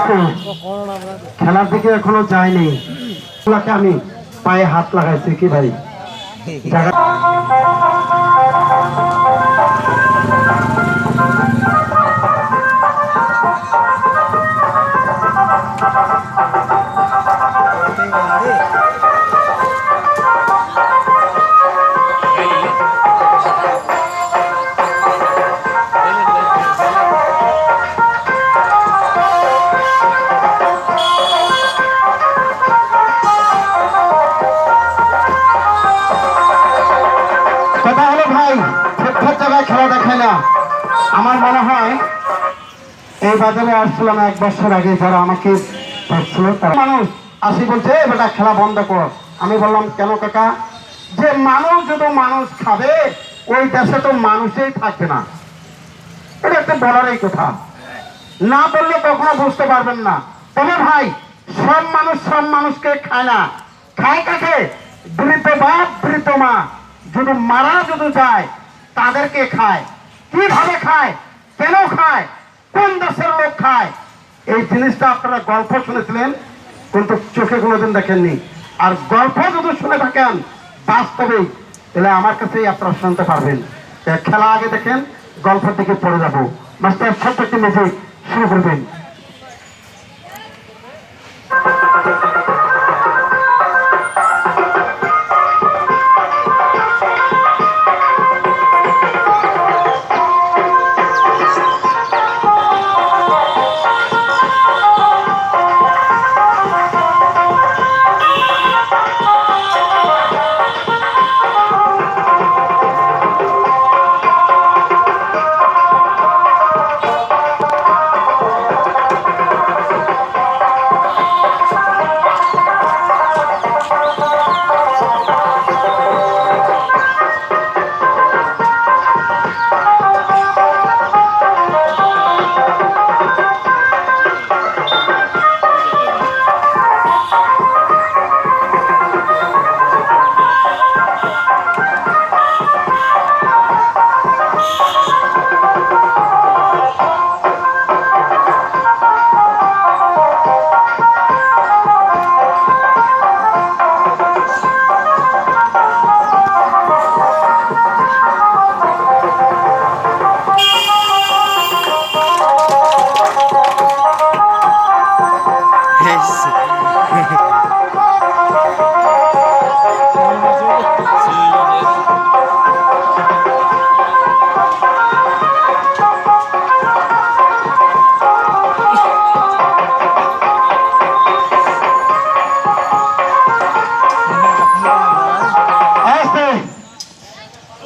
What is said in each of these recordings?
আসছে, খেলার দিকে এখনো যায়নি, আমি পায়ে হাত লাগাইছি কি ভাই জায়গা খেলা দেখায় না। আমার মনে হয় এই বাজারে আসছিলাম 1 বছর আগে, যারা আমাকে দেখছিল তারা মানুষ আসি বলছে বেটা খেলা বন্ধ কর। আমি বললাম কেন কাকা? যে মানুষ যদি মানুষ খাবে ওই দেশে তো মানুষই থাকবে না। এটা একটা বলারই কথা, না বললে কখনো বুঝতে পারবেন না। তবে ভাই সব মানুষ সব মানুষকে খায় না, খায় কাকে? বৃদ্ধ বাপ বৃদ্ধ মা যদি মারা যদি যায় তাদেরকে খায়। কিভাবে খায়, কেন খায়, কোন দেশের লোক খায়, এই জিনিসটা আপনারা গল্প শুনেছিলেন কিন্তু চোখে কোনোদিন দেখেননি। আর গল্প যদি শুনে থাকেন বাস্তবেই, তাহলে আমার কাছেই আপনারা শুনতে পারবেন। খেলা আগে দেখেন, গল্পের দিকে পড়ে যাবো। মাস্টার ছোট্ট একটি মিউজিক শুরু করবেন।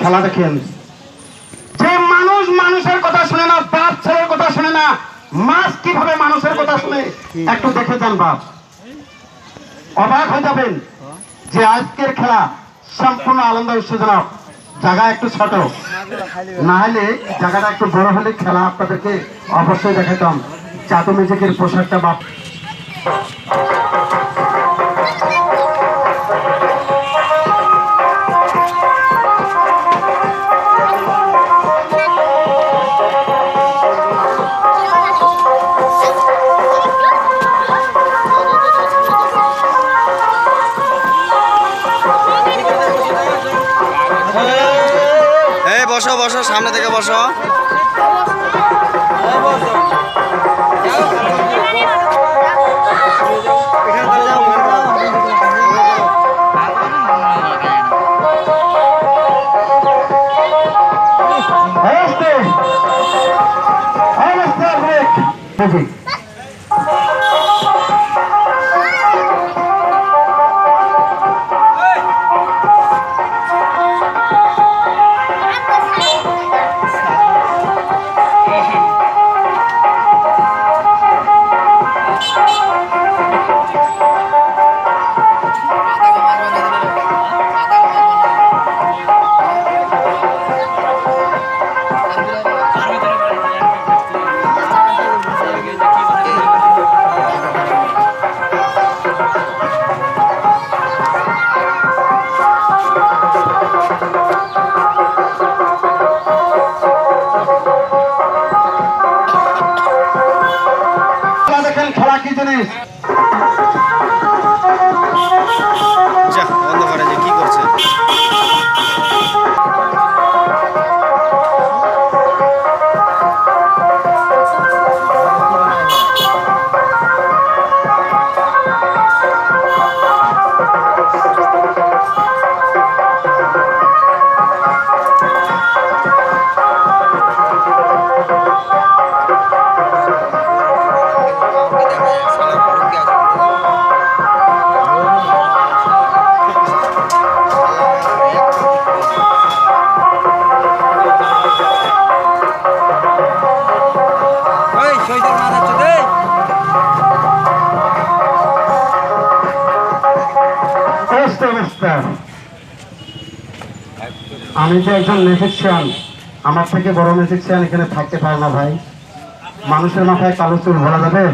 খেলা দেখেন, যে মানুষ মানুষের কথা শুনে না, বাপ ছেলের কথা শুনে না, মাছ কিভাবে মানুষের কথা শুনে একটু দেখে যান বাপ, অবাক হয়ে যাবেন যে আজকের খেলা সম্পূর্ণ আনন্দ উৎসজনক। জায়গা একটু ছোট, না হলে জায়গাটা একটু বড় হলে খেলা আপনাদেরকে অবশ্যই দেখাতাম। জাদু মিউজিকের পোশাকটা বাপ বসো বসো, সামনে থেকে বসো। জিনিস। যা বন্ধ করে যে কি করছে আমি যে একজন ম্যাজিকশিয়ান, আমার থেকে বড় ম্যাজিকশিয়ান এখানে থাকতে পারে না ভাই। মানুষের মাথায় কালো চুল ভরা যাবে?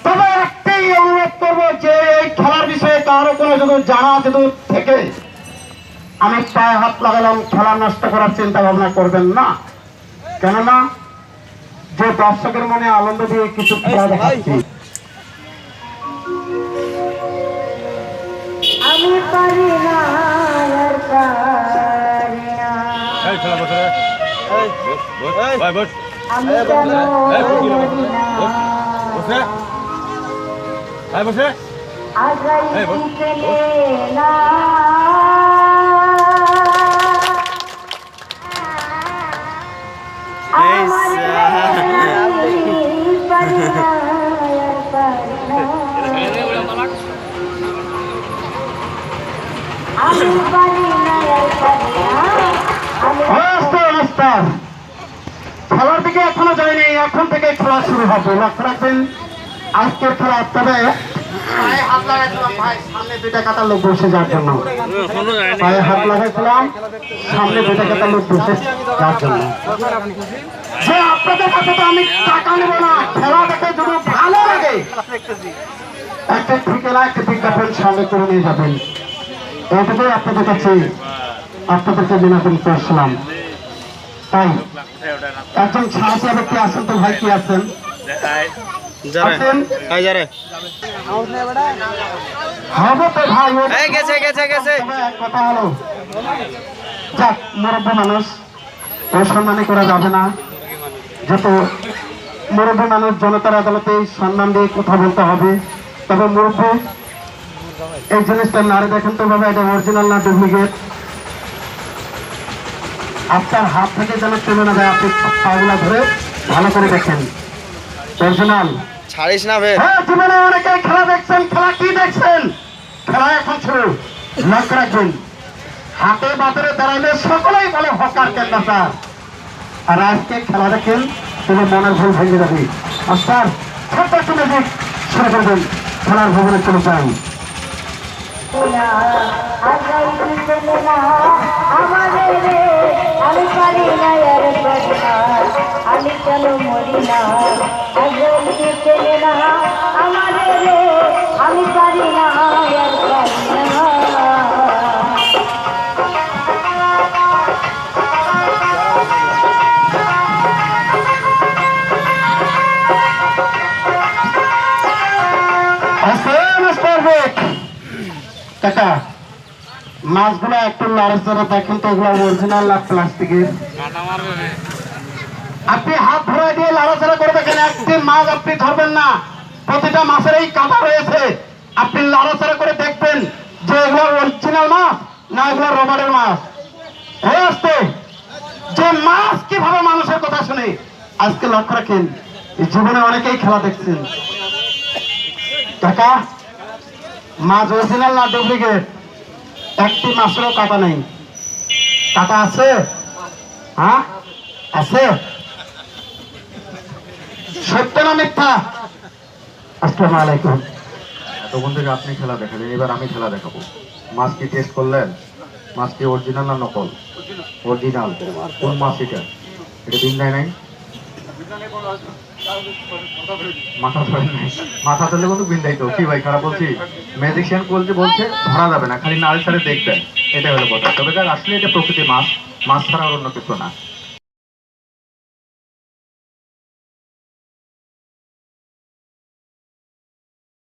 তবে একটাই অনুরোধ করবো যে এই খেলার বিষয়ে কারো কোনো যদি জানা যদি থেকে আমি পায়ে হাত লাগালাম, খেলা নষ্ট করার চিন্তা ভাবনা করবেন না। কেননা যে দর্শকের মনে আনন্দ দিয়ে কিছু খেলা দেখাচ্ছি। আমি পারি না আর পারি না, আমি কেন মরি না, আগাই চলে না, আমার পারি না আর পারি না, আমি পারি না আর পারি না, আমি মাস্টার, খেলার দিকে এখনো যায়নি, এখন থেকে খেলা শুরু হবে। লক্ষ্য রাখবেন আজকের খেলা। তবে পায়ে হাত লাগাইছিলাম ভাই, সামনে দুইটা কাতার লোক বসে যাওয়ার জন্য। পায়ে হাত লাগাইছিলাম, সামনে দুইটা কাতার লোক বসে যাওয়ার জন্য। যে আপনাদের কাছে তো আমি টাকা নেব না, খেলা দেখে যদি ভালো লাগে একটা ঠিকানা, একটা বিজ্ঞাপন সামনে করে নিয়ে যাবেন। এইটুকুই আপনাদের কাছে আপনাদেরকে বিনোদন করছিলাম। তাই একজন সাহসী ব্যক্তি আছেন তো ভাই? কি আছেন? আছেন? হবে তো ভাই। গেছে গেছে গেছে তবে এক কথা হলো, যাক, মুরব্বী মানুষ অসম্মানী করা যাবে না। যত মুরব্বী মানুষ জনতার আদালতে সম্মান দিয়ে কথা বলতে হবে। তবে মুরব্বী এই জিনিসটা নাড়ে দেখেন তো বাবা, এটা অরিজিনাল না ডুপ্লিকেট। আপনার হাত থেকে যেন চলে না যায়, আপনি পাগুলা ধরে ভালো করে দেখেন অরিজিনাল। ছাড়িস না বে হ্যাঁ, জীবনে অনেকে খেলা দেখছেন। খেলা কি দেখছেন? খেলা এখন শুরু। লক্ষ্য রাখবেন, হাতে বাজারে দাঁড়াইলে সকলেই বলে হকার ক্যান্ডাসার। আর আজকে খেলা দেখেন, তুমি মনের ভুল ভেঙে যাবে। মাস্টার, ছোট্ট একটু মিউজিক শুরু করবেন, খেলার ভবনে চলে যান। আগাই চলে না, আমাদের রে, আমি পারি না আর পারি না, আমি কেন মরি না, আগাই চলে না, আমাদের রে, আমি পারি না আর পারি না। কাকা, মাছগুলো একটু নাড়াচাড়া দেখেন তো, ওগুলো অরিজিনাল না প্লাস্টিকের? আপনি হাত ধরে দিয়ে নাড়াচাড়া করে দেখেন, একটি মাছ আপনি ধরবেন না। প্রতিটা মাছের এই কাটা রয়েছে, আপনি নাড়াচাড়া করে দেখবেন যে এগুলো অরিজিনাল মাছ না এগুলো রবারের মাছ। হয়ে আসতে যে মাছ কিভাবে মানুষের কথা শুনে, আজকে লক্ষ্য রাখেন, এই জীবনে অনেকেই খেলা দেখছেন। কাকা, মাছ অরিজিনাল না ডুপ্লিকেট? একটি মাছেরও কাটা নেই। কাটা আছে? হ্যাঁ আছে? সত্য না মিথ্যা? আসসালামু আলাইকুম। তখন থেকে আপনি খেলা দেখালেন, এবার আমি খেলা দেখাবো। মাছ কি টেস্ট করলেন? মাছ কি অরিজিনাল না নকল? অরিজিনাল। কোন মাছ এটা? এটা দিন দেয় নাই? মাথা ধরেন নাই? মাথা ধরলে কিন্তু বিন্দাই তো। কি ভাই খারাপ বলছি? ম্যাজিশিয়ান বলছে ধরা যাবে না, খালি নাড়ি ছাড়ে দেখবেন, এটা হলো কথা। তবে যাক, আসলে এটা প্রকৃতি মাছ, মাছ ছাড়া আর অন্য কিছু না।